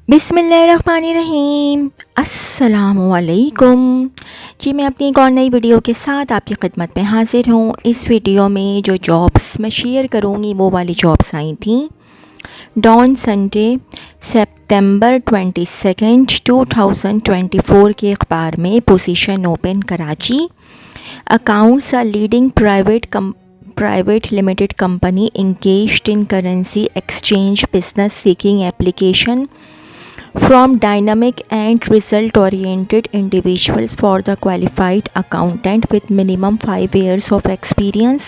बिस्मिल्लाहिर्रहमानिर्रहीम। अस्सलामुअलैकुम। जी मैं अपनी एक और नई वीडियो के साथ आपकी खिदमत में हाजिर हूँ। इस वीडियो में जो जॉब्स मैं शेयर करूँगी वो वाली जॉब्स आई थी डॉन संडे सितंबर 22 2024 के अखबार में। Position open Karachi. Accounts are leading private limited company engaged in currency exchange business seeking application from dynamic and result oriented individuals for the qualified accountant with minimum 5 years of experience.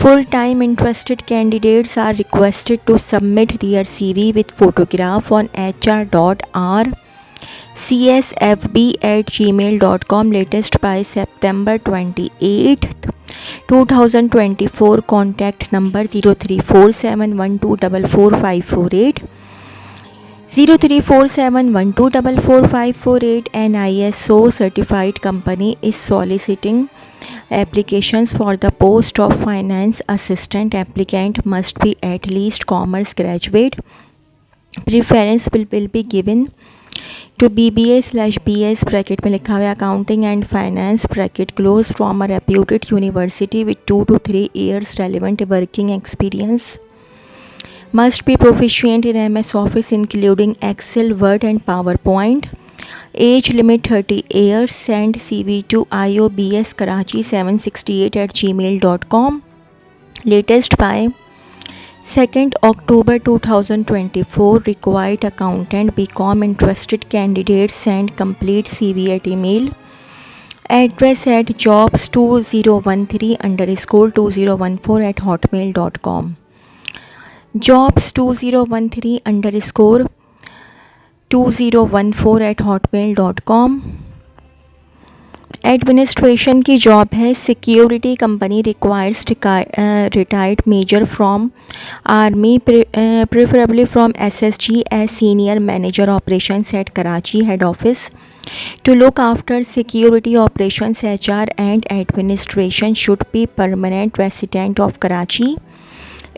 Full time interested candidates are requested to submit their CV with photograph on hr.csfb@gmail.com latest by September 28th 2024. Contact number 034712444548 034712444548. An ISO certified company is soliciting applications for the post of finance assistant. Applicant must be at least commerce graduate. Preference will be given to BBA/BS bracket में लिखा हुआ है accounting and finance bracket close from a reputed university with 2 to 3 years relevant working experience. Must be proficient in MS Office including Excel, Word and PowerPoint. Age limit 30 years. Send CV to iobskarachi768@gmail.com latest by 2nd October 2024. Required accountant BCom. Interested candidates send complete CV at email. Address at jobs2013_2014 jobs2013_2014 administration की job है। Security company requires retired major from army preferably from SSG as senior manager operations at Karachi head office to look after security operations. HR and administration should be permanent resident of Karachi.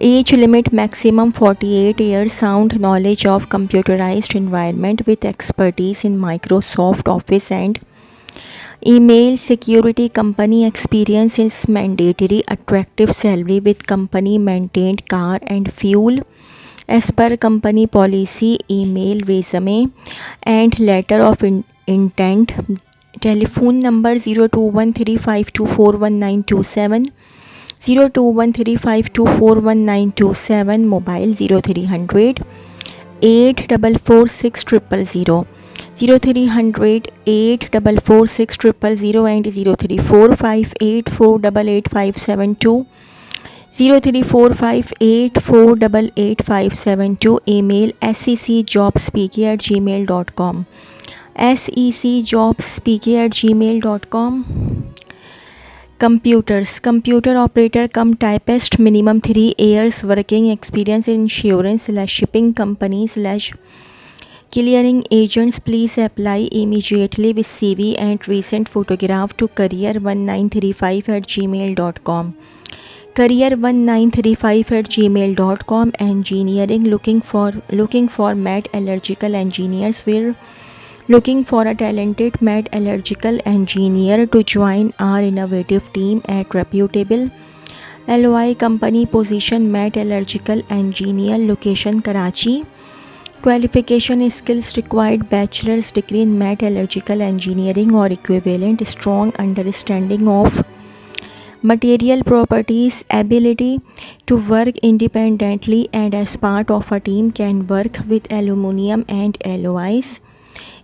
Age limit maximum 48 years. Sound knowledge of computerized environment with expertise in Microsoft Office and email. Security company experience is mandatory. Attractive salary with company maintained car and fuel as per company policy. Email resume and letter of intent. Telephone number 0213524197 0213524197. Mobile 0300 8446000 0300 8446000 and 034584888572 034584888572. Email secjobspk@gmail.com secjobspk@gmail.com. Computers. Computer operator cum typist. Minimum 3 years working experience in insurance/shipping company/clearing agents. Please apply immediately with CV and recent photograph to career1935@gmail.com career1935@gmail.com. Engineering. Looking for metallurgical engineers. We're looking for a talented metallurgical engineer to join our innovative team at reputable LOI company. Position metallurgical engineer. Location Karachi. Qualification skills required bachelor's degree in metallurgical engineering or equivalent. Strong understanding of material properties. Ability to work independently and as part of a team. Can work with aluminum and alloys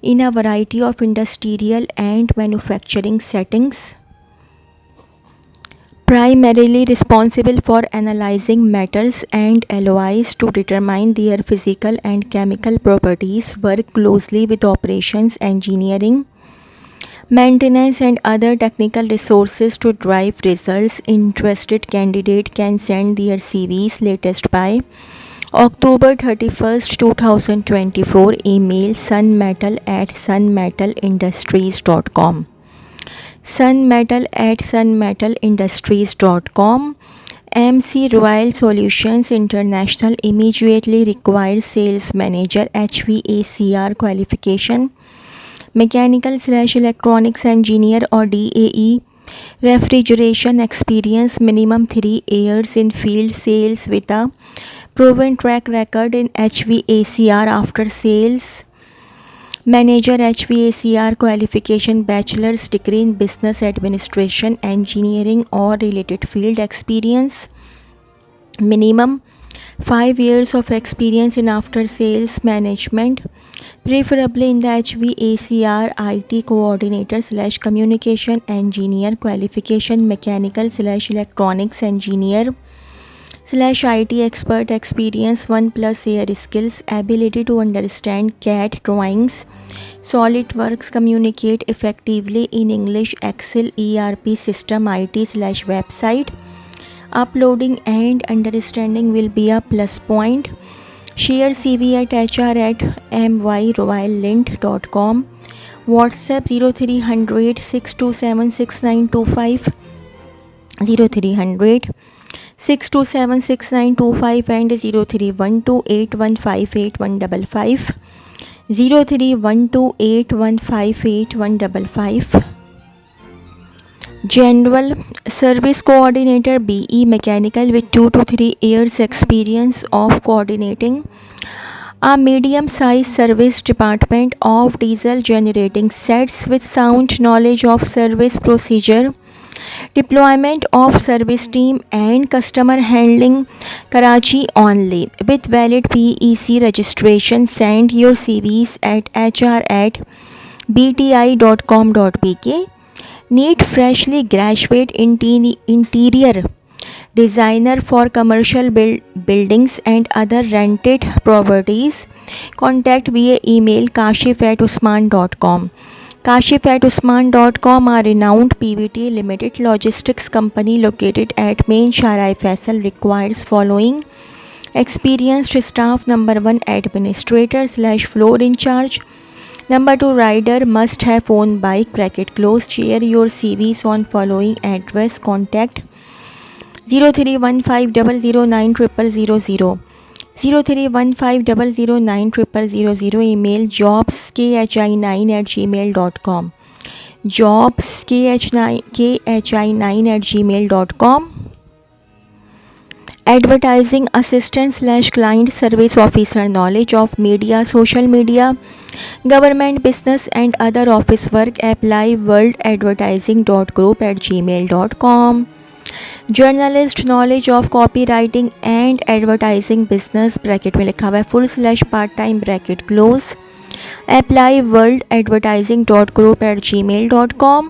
in a variety of industrial and manufacturing settings. Primarily responsible for analyzing metals and alloys to determine their physical and chemical properties. Work closely with operations, engineering, maintenance and other technical resources to drive results. Interested candidate can send their CVs latest by October 31st 2024. Email sunmetal@sunmetalindustries.com sunmetal@sunmetalindustries.com. MC Royal Solutions International immediately requires sales manager HVACR qualification, mechanical/electronics engineer or DAE, refrigeration experience minimum 3 years in field sales with a proven track record in HVACR after sales manager HVACR qualification, bachelor's degree in business administration, engineering or related field experience, minimum 5 years of experience in after sales management, preferably in the HVACR IT coordinator/communication engineer qualification, mechanical/electronics engineer/IT expert experience 1+ year skills, ability to understand CAD drawings, SolidWorks, communicate effectively in English, Excel, ERP system, IT/website. Uploading and understanding will be a plus point. Share CV at hr@myroyallint.com. WhatsApp 0300 627 6925 0300 627 6925 and 0312 815 8155 0312 815 8155. General Service Coordinator BE Mechanical with 2 to 3 years experience of coordinating a medium-sized service department of diesel generating sets with sound knowledge of service procedure, deployment of service team and customer handling, Karachi only, with valid PEC registration. Send your CVs at hr@bti.com.pk. Need freshly graduate interior designer for commercial buildings and other rented properties. Contact via email kashif@usman.com. Kashif@usman.com, a renowned PVT Limited logistics company located at Main Sharai Faisal, requires following experienced staff: number 1, administrator/floor in charge. Number 2, rider must have own bike (close). Share your CVs on following address. Contact 0315009000, 0315009000. Email jobskhi9@gmail.com, jobskhi9@gmail.com. Advertising assistant/client service officer, knowledge of media, social media, government, business and other office work. Apply worldadvertising.group@gmail.com. Journalist, knowledge of copywriting and advertising business (में लिखा हुआ है full/part-time close). Apply worldadvertising.group@gmail.com.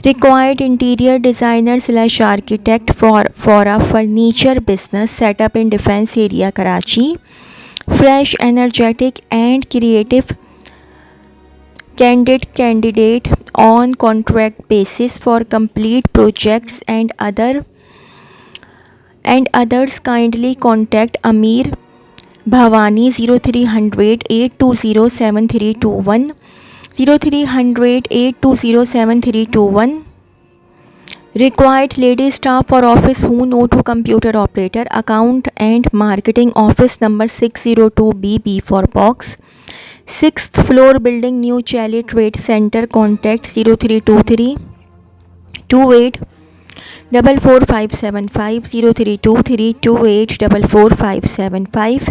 Required interior designer/architect for a furniture business set up in defense area, Karachi. Fresh, energetic and creative candidate on contract basis for complete projects and others. Kindly contact Amir Bhavani 0300 820 7321, 0300 820 7321. Required lady staff for office who know to computer operator, account and marketing office number 602B for box, 6th floor building, New Chali Trade Center. Contact 0323 28 44575, 0323 28 44575.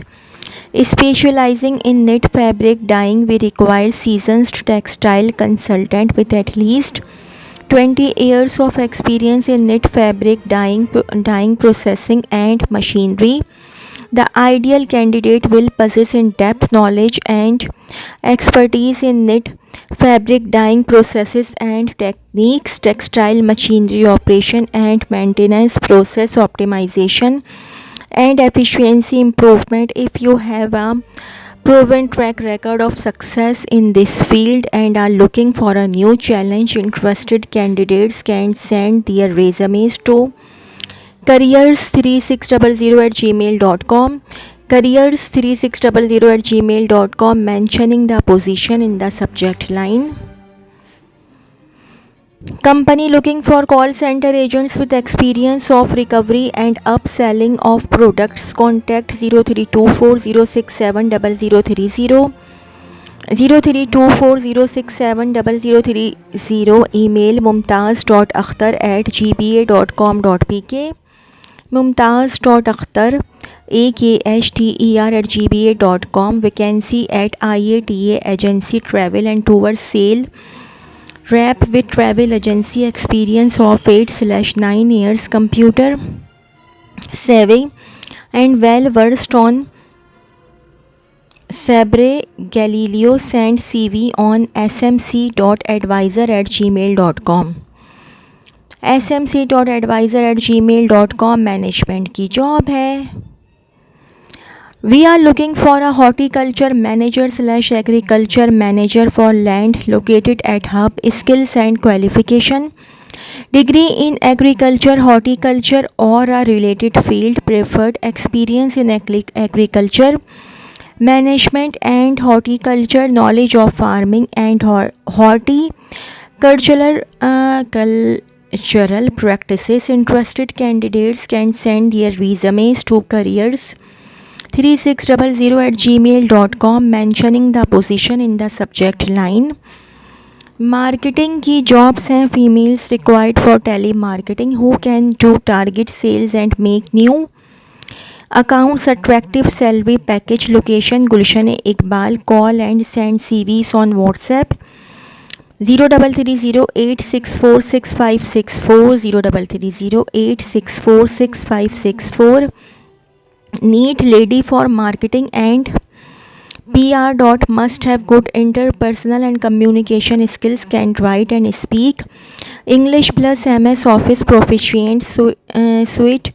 Specializing in knit fabric dyeing, we require seasoned textile consultant with at least 20 years of experience in knit fabric dyeing processing and machinery. The ideal candidate will possess in-depth knowledge and expertise in knit fabric dyeing processes and techniques, textile machinery operation and maintenance, process optimization and efficiency improvement. If you have a proven track record of success in this field and are looking for a new challenge, interested candidates can send their resumes to careers3600@gmail.com, careers3600@gmail.com, mentioning the position in the subject line. Company looking for call center agents with experience of recovery and upselling of products. Contact 0324067030, 0324067030. Email mumtaz.akhtar@gba.com.pk, mumtaz.akhtar@gba.com. Vacancy at IATA Agency, Travel and Tour Sale rep with travel agency experience of 8/9 years, computer savvy and well versed on Sabre Galileo. Send CV on smc.advisor@gmail.com, smc.advisor@gmail.com. Management की job है. We are looking for a horticulture manager/agriculture manager for land located at hub. Skills and qualification: degree in agriculture, horticulture or a related field. Preferred experience in agriculture management and horticulture. Knowledge of farming and horticultural cultural practices. Interested candidates can send their resumes to careers3600@gmail.com, mentioning the position in the subject line. Marketing की jobs हैं. Females required for telemarketing who can do target sales and make new accounts. Attractive salary package. Location Gulshan Iqbal. Call and send CVs on WhatsApp 033086466564, 033086466564. Need lady for marketing and PR. Must have good interpersonal and communication skills. Can write and speak English plus MS Office proficient. Suite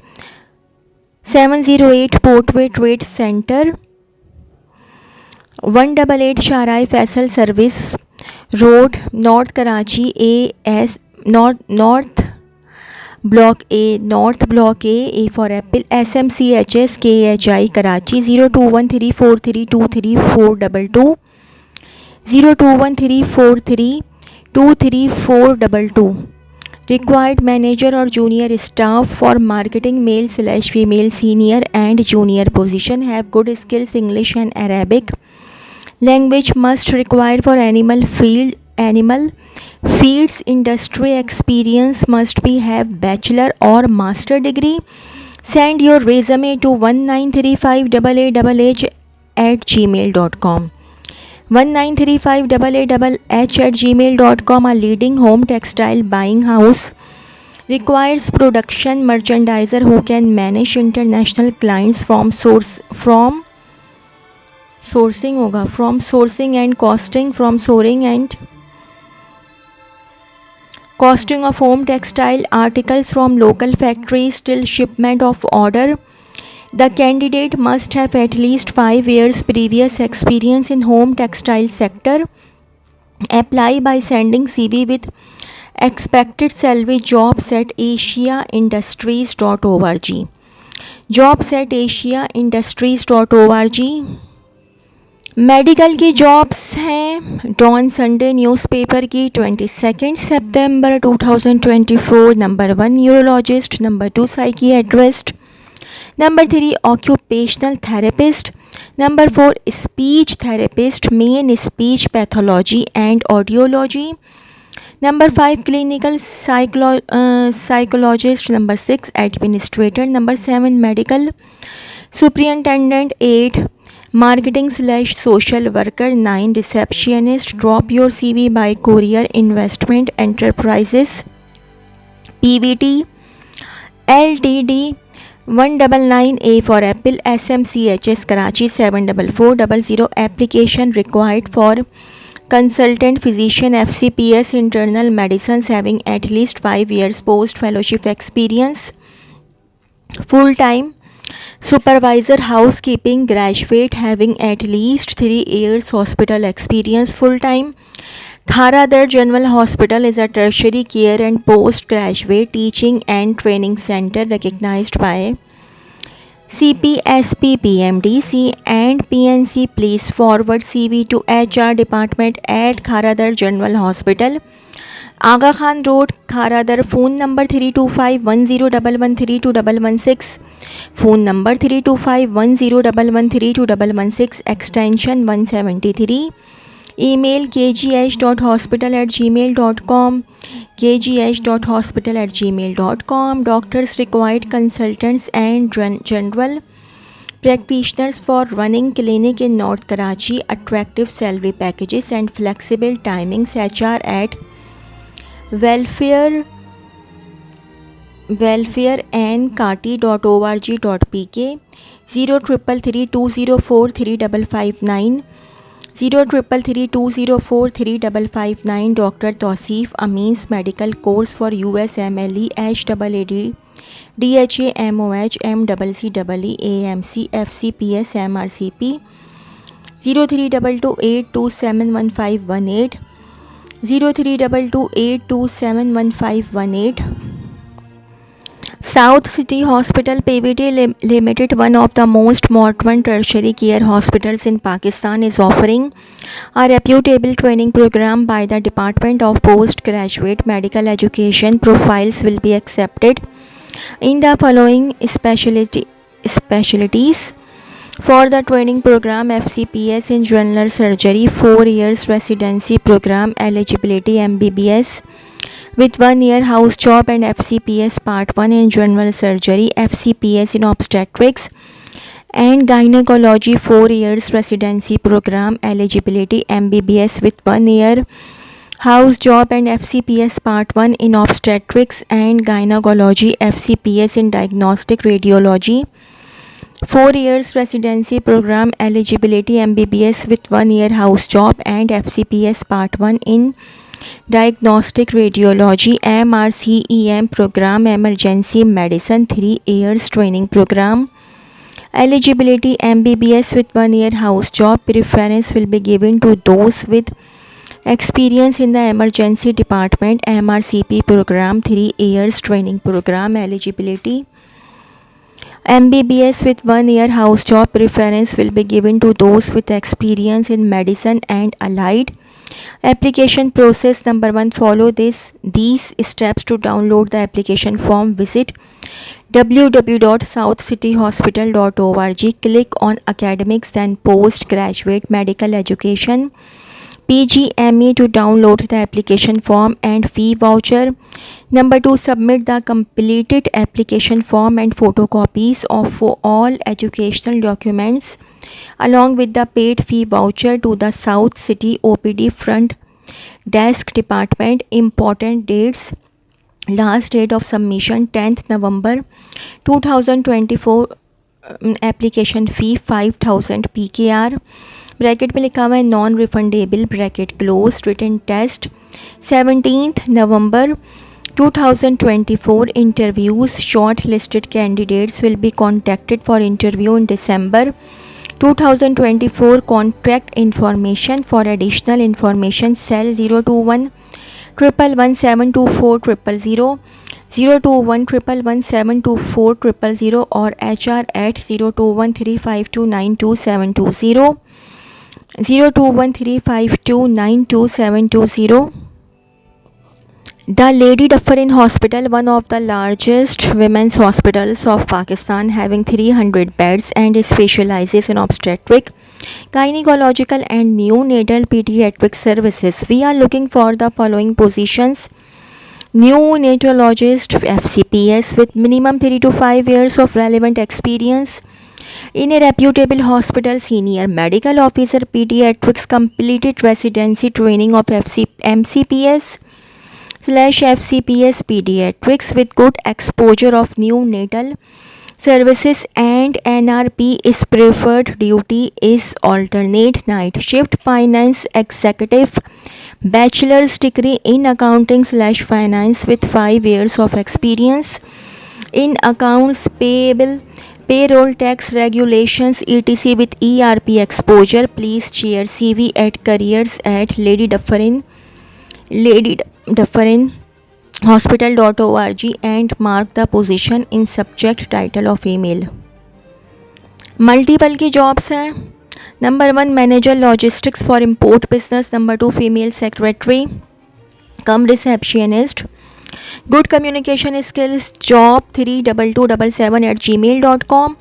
708 Portway Trade Center, 188 Sharai Faisal Service Road, North Karachi, AS North Block A, A for Apple, SMCHS KHI Karachi. 0213432342, 0213432342. Required manager or junior staff for marketing, male/female, senior and junior position. Have good skills English and Arabic language. Must required for animal feeds industry experience. Must be have bachelor or master degree. Send your resume to 19358888@gmail.com, 19358888@gmail.com. A leading home textile buying house requires production merchandiser who can manage international clients from sourcing and costing of home textile articles from local factories till shipment of order. The candidate must have at least 5 years previous experience in home textile sector. Apply by sending CV with expected salary. Jobs at asiaindustries.org, jobs at asiaindustries.org. Medical की jobs हैं. Don Sunday newspaper की 22 सितंबर 2024. Number 1 neurologist, number 2 psychiatrist, number 3 occupational therapist, number 4 speech therapist, main speech pathology and audiology, number 5 clinical psychologist, number 6 administrator, number 7 medical superintendent, 8 marketing/social worker, 9 receptionist. Drop your CV by courier. Investment Enterprises PVT Ltd, 199A for Apple, SMCHS Karachi, 74400. Application required for consultant physician, FCPS, internal medicines, having at least 5 years post fellowship experience. Full time supervisor housekeeping graduate, having at least 3 years hospital experience. Full time Thara Dar General Hospital is a tertiary care and postgraduate teaching and training center recognized by CPSP, PMDC and PNC. Please forward CV to HR department at Thara Dar General Hospital, Aga Khan Road, Kharadar. Phone number 325101132116. Phone number 325101132116, extension 173. Email kgh.hospital@gmail.com. kgh.hospital@gmail.com. Doctors required, consultants and general practitioners for running clinic in North Karachi. Attractive salary packages and flexible timings. HR at welfareandkati.org.pk. 0333204355 0333204355. Dr. Tausif Amin's medical course for USMLE, HAAD, DHA, MOH, MCCE, AMC, FCPS, MRCP. 032282271518. 032282271518. South City Hospital PVT Limited, one of the most modern tertiary care hospitals in Pakistan, is offering a reputable training program by the Department of Postgraduate Medical Education. Profiles will be accepted in the following specialties. For the training program, FCPS in general surgery, 4 years residency program, eligibility MBBS with 1 year house job, and FCPS Part 1 in general surgery, FCPS in obstetrics and gynecology, 4 years residency program, eligibility MBBS with 1 year house job, and FCPS Part 1 in obstetrics and gynecology, FCPS in diagnostic radiology, 4 years residency program, eligibility MBBS with 1 year house job, and FCPS Part 1 in diagnostic radiology, MRCEM program, emergency medicine, 3 years training program, eligibility MBBS with 1 year house job. Preference will be given to those with experience in the emergency department, MRCP program, 3 years training program, eligibility MBBS with 1 year house job. Preference will be given to those with experience in medicine and allied. Application process: number 1, follow these steps to download the application form. Visit www.southcityhospital.org. Click on academics, then postgraduate medical education PGME to download the application form and fee voucher. Number 2, submit the completed application form and photocopies of all educational documents along with the paid fee voucher to the South City OPD front desk department. Important dates: last date of submission 10th November 2024. Application fee 5000 PKR. Bracket में लिखा हुआ है non refundable, bracket close. Written test 17th November 2024. Interviews: short listed candidates will be contacted for interview in December 2024. Contact information for additional information: cell 021 111 724 000, 021 111 724 000, or HR at 0213529270, 0213529270. The Lady Dufferin Hospital, one of the largest women's hospitals of Pakistan, having 300 beds and specializes in obstetric, gynecological and neonatal pediatric services. We are looking for the following positions: neonatologist FCPS with minimum 3 to 5 years of relevant experience in a reputable hospital. Senior medical officer pediatrics, completed residency training of MCPS/FCPS pediatrics with good exposure of neonatal services, and NRP is preferred. Duty is alternate night shift. Finance executive, bachelor's degree in accounting/finance with 5 years of experience in accounts payable, payroll, tax regulations, etc. with ERP exposure. Please share CV at careers@Lady Dufferin hospital.org and mark the position in subject title of email. Multiple की jobs हैं. Number 1, manager logistics for import business. Number 2, female secretary. Come receptionist. Good communication skills, job322277@gmail.com,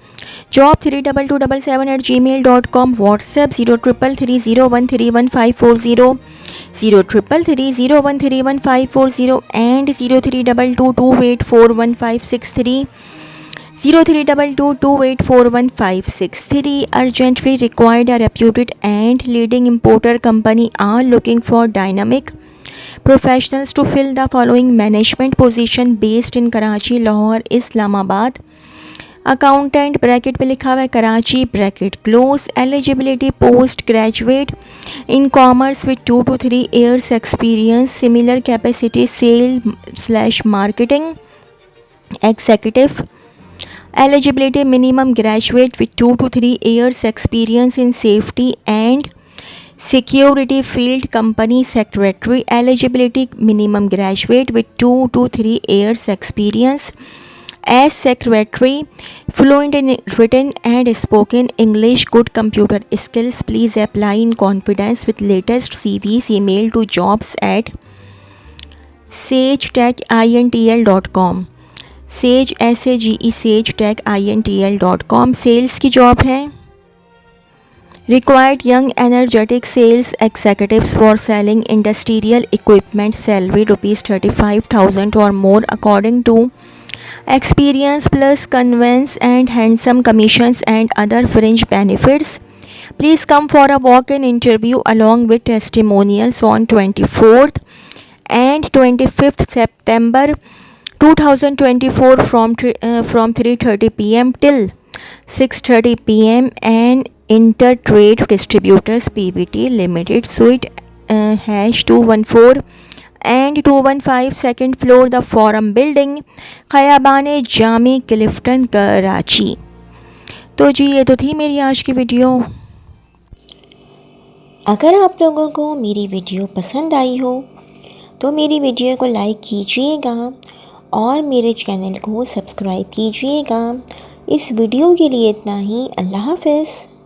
job322277@gmail.com. WhatsApp 0333013150, 0333013150 and 0322284153, 0322284153. Urgently required. A reputed and leading importer company are looking for dynamic professionals to fill the following management position based in Karachi, Lahore, Islamabad. Accountant bracket पे लिखा हुआ है Karachi bracket close. Eligibility post graduate in commerce with 2 to 3 years experience. Similar capacity sale marketing executive. Eligibility minimum graduate with 2 to 3 years experience in safety and security field. Company secretary. Eligibility minimum graduate with 2 to 3 years experience as secretary. Fluent in written and spoken English. Good computer skills. Please apply in confidence with latest CVs. Email to jobs@sagetechintl.com. sage sagetechintl.com. Sales की job है. Required young energetic sales executives for selling industrial equipment. Salary ₹35,000 or more according to experience plus conveyance and handsome commissions and other fringe benefits. Please come for a walk-in interview along with testimonials on 24th and 25th September 2024 from 3:30 p.m. till 6:30 p.m. and Intertrade Distributors PVT Limited, Suite #214 and 215 second floor, The Forum Building, Khayaban Jami, Clifton, Karachi. तो जी ये तो थी मेरी आज की video. अगर आप लोगों को मेरी वीडियो पसंद आई हो तो मेरी वीडियो को लाइक कीजिएगा और मेरे चैनल को सब्सक्राइब कीजिएगा. इस वीडियो के लिए इतना ही. अल्लाह हाफ़िज़.